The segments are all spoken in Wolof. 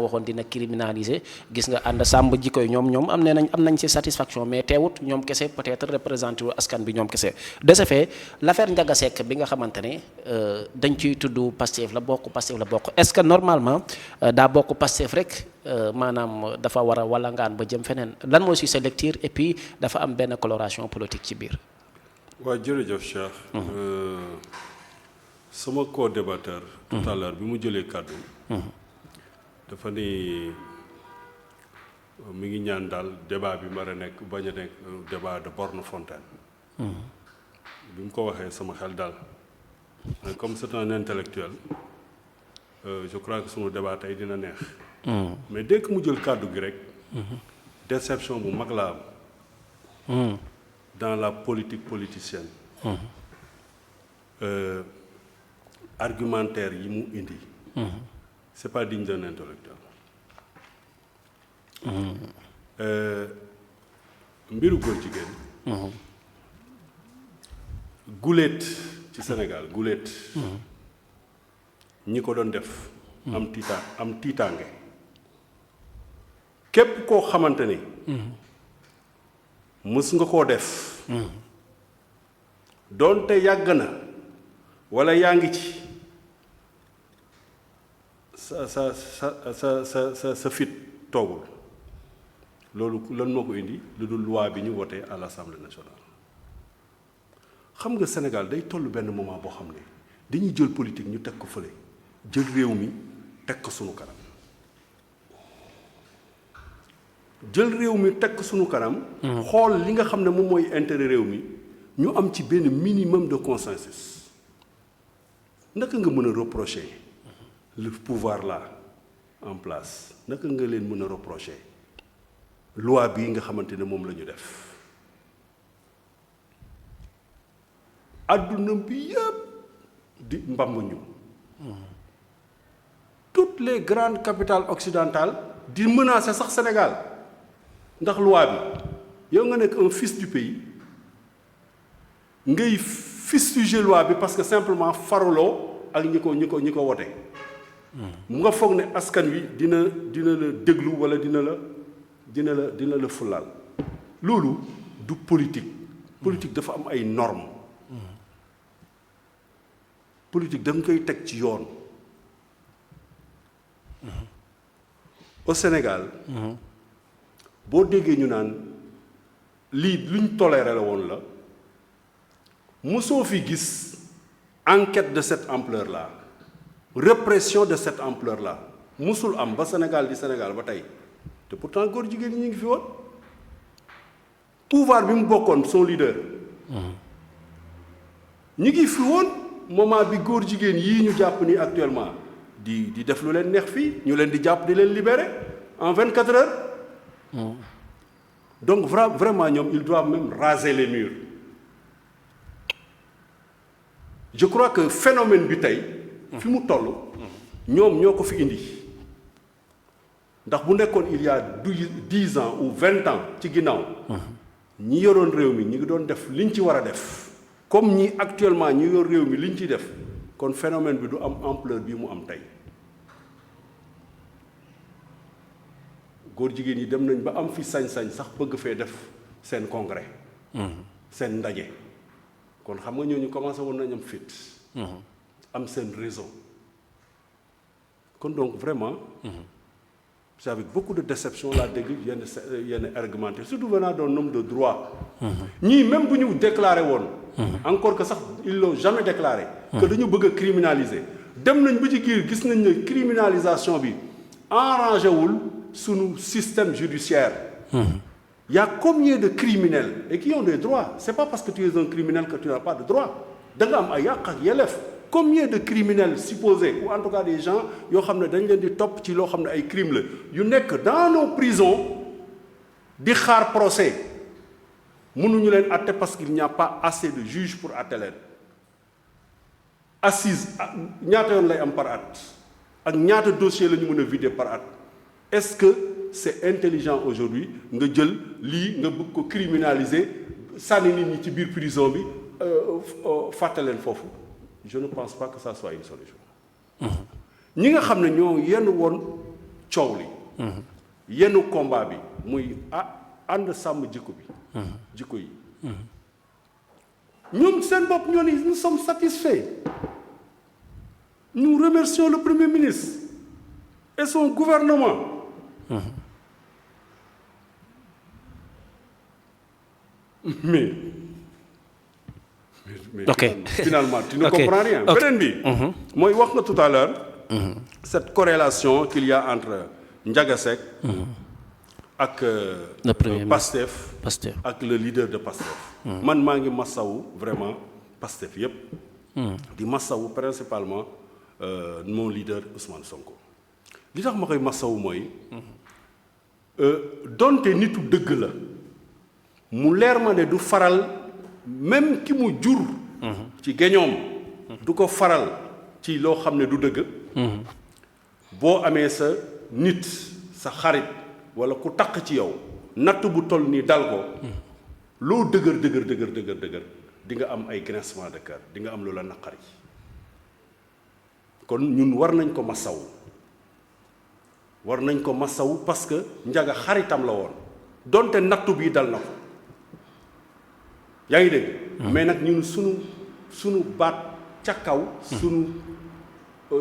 waxoon dina criminaliser gis nga ànd sàmm jikko yi ñoom am nañ ci satisfaction mais teewut ñoom kese peut-être représenté wu askan bi ñoom kese de ce fait l'affaire Ndiaga Seck bi nga xamante ne dañ ciy tudd Pastef la bokk est-ce que normalement daa bokk Pastef rek maanaam dafa war a walangaan ba jëm feneen lan moo si sa lecture et puis dafa am benn coloration politique ci biir. waaw jërëjëf Cheikh. sama co-débatteur. tout à l'heure bi mu jëlee kàddu. dafa ni mi ngi ñaan daal débat bi mara nekk bañ a nekk débat de borne fontaine. bi mu ko waxee sama xel daal mais comme c'est un intellectuel je crois que sunu débat tey dina neex. mais dès que mu jël kàddu gi rek. déception bu mag la am. dans la politique politicienne. Argumentaire yi mu indi. C'est pas digne d'un intellectuel. mbiru góor jigéen. guléet ci Sénégal guléet. ñi ko doon def. am tiitaange. képp koo xamante ni. mës nga koo def. doonte yàgg na walla yaa ngi ci. sa fit toogul loolu lan moo ko indi lu dul loi bi ñu voté à l'Assemblée nationale. xam nga Sénégal day toll benn moment boo xam ne dañuy jël politique ñu teg ko fële jël réew mi teg ko sunu kanam xool li nga xam ne moom mooy intérêt réew mi ñu am ci benn minimum de consensus. naka nga mën a reprocher le pouvoir là en place naka nga leen mën a reprocher loi bii nga xamante ne moom la ñu def adduna bi yëpp di mbamb ñu toutes les grandes capitales occidentales di menacer sax Sénégal ndax loi bi yow nga nekk un fils du pays ngay fustiger loi bi parce que simplement faruloo ak ñi ko wote mu nga foog ne askan wi dina la déglu walla dina la fulaal loolu du politique dafa am ay normes politique da nga koy teg ci yoon au Sénégal boo déggee ñu naan lii luñ toléré la woon la mosoo fi gis enquête de cette ampleur là répression de cette ampleur là musul am ba Sénégal di Sénégal ba tey te pourtant góor jigéen ñi ñu ngi fi woon pouvoir bi mu bokkoon son leader ñi ngi fi woon moment bi góor jigéen yii ñu jàpp ni actuellement di def lu leen neex fii ñu leen di jàpp di leen libérer en 24 heures. Donc vraiment ñoom ils doivent même raser les murs. Je crois que phénomène bi tey fi mu toll ñoom ñoo ko fi indi ndax bu nekkoon il y a 10 ans ou 20 ans ci ginnaaw ñi yoroon réew mi ñi ngi doon def liñ ci war a def comme ñi actuellement ñi yor réew mi liñ ciy def kon phénomène bi du am ampleur bi mu am tey góor jigéen yi dem nañ ba am fi sañ-sañ sax bëgg fee def seen congrès seen ndaje kon xam nga ñooñu commencé woon nañ am fit am seen réseau kon donc vraiment c'est avec beaucoup de déception laa dégg yenn argumentaire surtout venant d'un homme de droit ñii même bu ñu déclaré woon encore que sax ils l'ont jamais déclaré que dañu bëgg a criminaliser dem nañ ba ci giir gis nañ ne criminalisation bi arrangé wul sunu système judiciaire il y a combien de criminels et qui ont des droits c'est pas parce que tu es un criminel que tu n'as pas de droit da nga am ay yàq ak yelleef combien de criminels supposés ou en tout cas des gens yoo xam ne dañ leen di topp ci loo xam ne ay crimes la yu nekk dans nos prisons di xaar procès mënuñu leen àtte parce qu'il n'y a pas assez de juges pour àtte leen assise ñaata yoon lay am par at ak ñaata dossier la ñu mën a vider par at est-ce que c'est intelligent aujourd'hui nga jël lii nga bëgg ko criminaliser sànni nit ñi ci biir prison bi fàtte leen foofu je ne pense pas que ça soit une solution ñi nga xam ne ñoo yenn woon coow li yenn combat bi muy ànd sàmm jikko bi jikko yi ñoom seen bopp ñoo ni nous sommes satisfaits. Nous remercions le Premier ministre et son gouvernement. Mais Ok. finalement, tu ne Ok. comprends rien. Ok. Beneen bi, mooy wax nga tout à l'heure, cette corrélation qu'il y a entre Ndiaga Seck ak Le Premier Pastef Pastef. ak le leader de Pastef. Man maa ngi massawu vraiment Pastef yépp di massawu principalement mon leader Ousmane Sonko. li tax ma koy massawu mooy donte nitu dëgg la mu leer ma ne du faral même ki mu jur ci géñoom du ko faral ci loo xam ne du dëgg boo amee sa nit sa xarit walla ku taq ci yow natt bu toll nii dal ko loo dëgër di nga am ay grincement de cœur di nga am lu la naqari kon ñun war nañ ko masawu parce que Ndiaga xaritam la woon donte nattu bii dal na ko yaa ngi dégg mais nag ñun sunu baat ca kaw sunu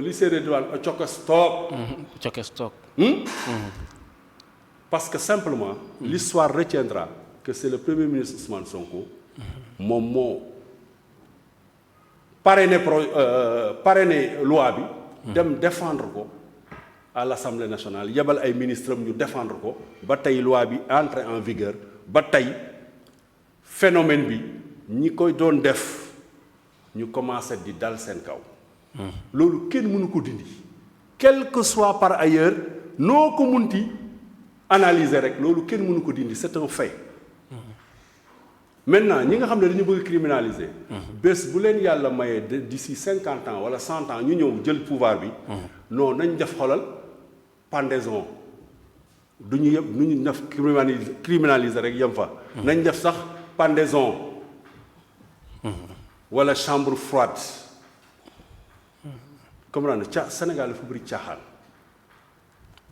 li séeréer di wax cokes toog parce que simplement l'histoire retiendra que c'est le Premier ministre Ousmane Sonko moom moo parrainé loi bi dem défendre ko à l'Assemblée nationale yebal ay ministres am ñu défendre ko ba tey loi bi entré en vigueur ba tey phénomène bi ñi koy doon def ñu commencé di dal seen kaw loolu kenn mënu ko dindi quel que soit par ailleurs noo ko munti analyser rek loolu kenn mënu ko dindi c'est un fait maintenant ñi nga xam ne dañu bëgg criminaliser bés bu leen yàlla mayee d'ici 50 ans wala 100 ans ñu ñëw jël pouvoir bi non nañ def xolal pendaison du ñu yëpp nu ñu def criminaliser rek yem fa nañ def sax pendaison wala chambre froide comme naa ne Sénégal dafa bëri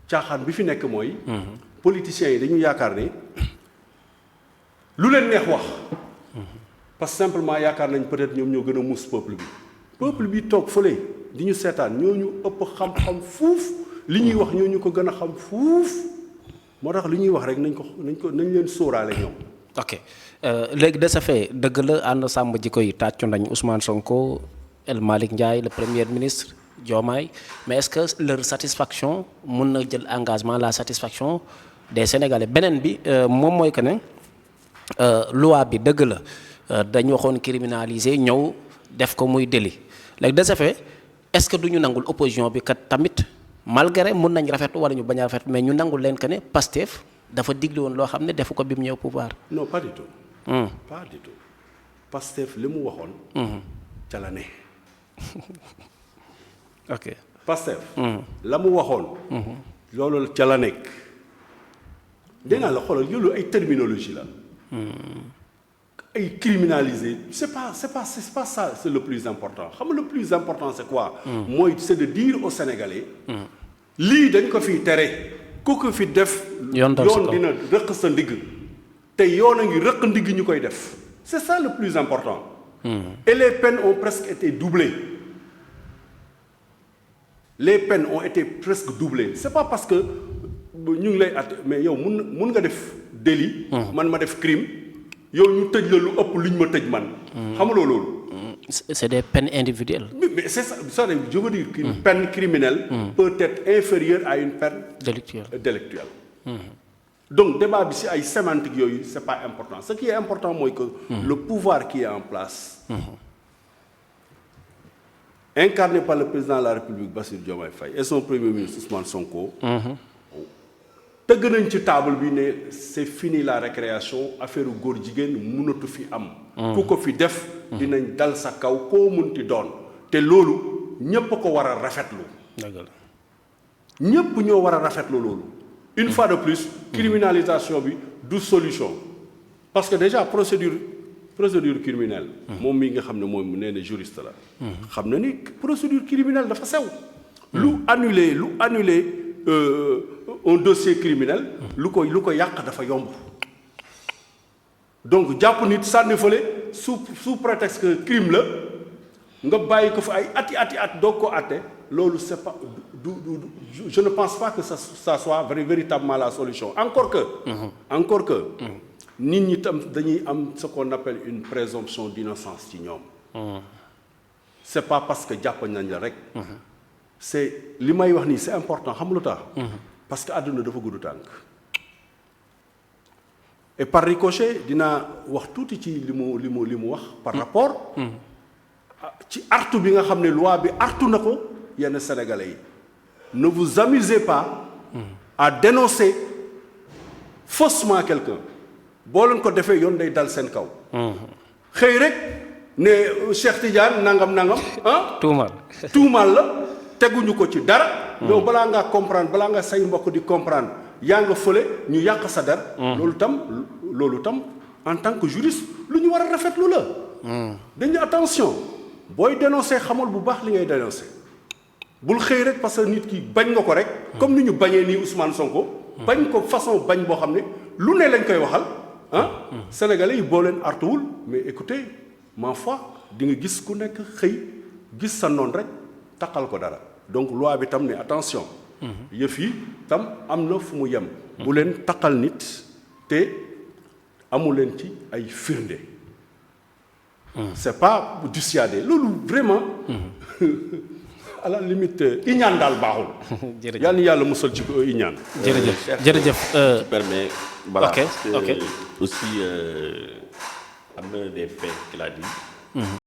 caaxaan bi fi nekk mooy politiciens yi dañu yaakaar ne lu leen neex wax parce que simplement yaakaar nañ peut-être ñoom ñoo gën a muus peuple bi toog fële di ñu seetaan ñoo ñu ëpp xam-xam fuuf li ñuy wax ñoo ñu ko gën a xam fuuf moo tax li ñuy wax rek nañ leen sóoraale ñoom. ok léegi de ce fait dëgg la ànd sàmm jikko yi tàccu nañ Ousmane Sonko El Malick Ndiaye le premier ministre Diomaye mais est-ce que leur satisfaction mun na jël engagement la satisfaction des Sénégalais beneen bi moom mooy que ne loi bi dëgg la dañu waxoon criminaliser ñëw def ko muy délit léegi de ce fait est-ce que du ñu nangul opposition bi kat tamit malgré mun nañ rafetlu wala ñu bañ a rafetlu mais ñu nangul leen que ne Pastef dafa digle woon loo xam ne defu ko bi mu ñëw pouvoir. non pas du tout. pas du tout Pastef li mu waxoon. ca la ne. ok Pastef. la mu waxoon. loolu ca la nekk. dégg naa la xoolal loolu ay terminologie la. ay criminaliser c'est pas ça c'est le plus important xam nga le plus important c'est quoi. mooy c'est de dire aux Sénégalais. lii dañ ko fi tere ku ko fi def. yoon dina rëq sa ndigg te yoon a ngi rëq ndigg ñu koy def c'est ça le plus important. et les peines ont presque été doublées. c'est pas parce que ñu ngi lay mais yow mun nga def délit. man ma def crime. yow ñu tëj la lu ëpp lu ñu ma tëj man. xamuloo loolu. c'est des peines individuelles. mais c'est ça je veux dire qu'une peine criminelle peut être inférieure à une peine délictuelle. Donc débat bi ci ay sémantique yooyu c'est pas important ce qui est important mooy que le pouvoir qui est en place incarné par le président de la République Bassirou Diomaye Faye et son premier ministre Ousmane Sonko tëgg nañ ci table bi ne c'est fini la récréation affaire góor jigéen mënatu fi am ku ko fi def dinañ dal sa kaw koo munti doon te loolu ñépp ko war a rafetlu ñépp ñoo war a rafetlu loolu une fois de plus criminalisation bi du solution parce que déjà procédure criminelle moom mii nga xam ne moom nee na juriste la xam na ni procédure criminelle dafa sew lu annuler un dossier criminel lu ko yàq dafa yomb donc jàpp nit sànni fële sous prétexte que crime la nga bàyyi ko fa ay ati doog ko àtte loolu c'est pas je ne pense pas que ça soit véritablement la solution encore que nit ñi tam dañuy am ce qu'on appelle une présomption d'innocence ci ñoom c'est pas parce que jàpp nañ la rek c'est li may wax nii c'est important xam lu tax parce que àdduna dafa gudd tànk et par ricochet dinaa wax tuuti ci li mu wax par rapport ci artu bi nga xam ne loi bi artu na ko yenn sénégalais yi ne vous amusez pas à dénoncer faussement quelqu'un boo leen ko defee yoon day dal seen kaw xëy rek ne Cheikh Tidiane nangam tuumal la teguñu ko ci dara yow balaa ngaa comprendre balaa nga say mbokk di comprendre yaa nga fële ñu yàq sa der loolu tam en tant que juriste lu ñu war a rafetlu la dañu attention booy dénoncer xamal bu baax li ngay dénoncer bul xëy rek parce que nit ki bañ nga ko rek comme ni ñu bañee nii Ousmane Sonko bañ ko façon bañ boo xam ne lu ne lañ koy waxal sénégalais yi boo leen artuwul mais écoutez ma foi di nga gis ku nekk xëy gis sa noon rek taqal ko dara donc loi bi tam ne attention yëf yi tam am na fu mu yem bu leen taqal nit te amu leen ci ay firnde c'est pas dissuader loolu vraiment à la limite iñaan daal baaxul yal na yàlla musal ci ko iñaan jërëjëf tu permets voilà ok aussi am na des faits qu'il a dit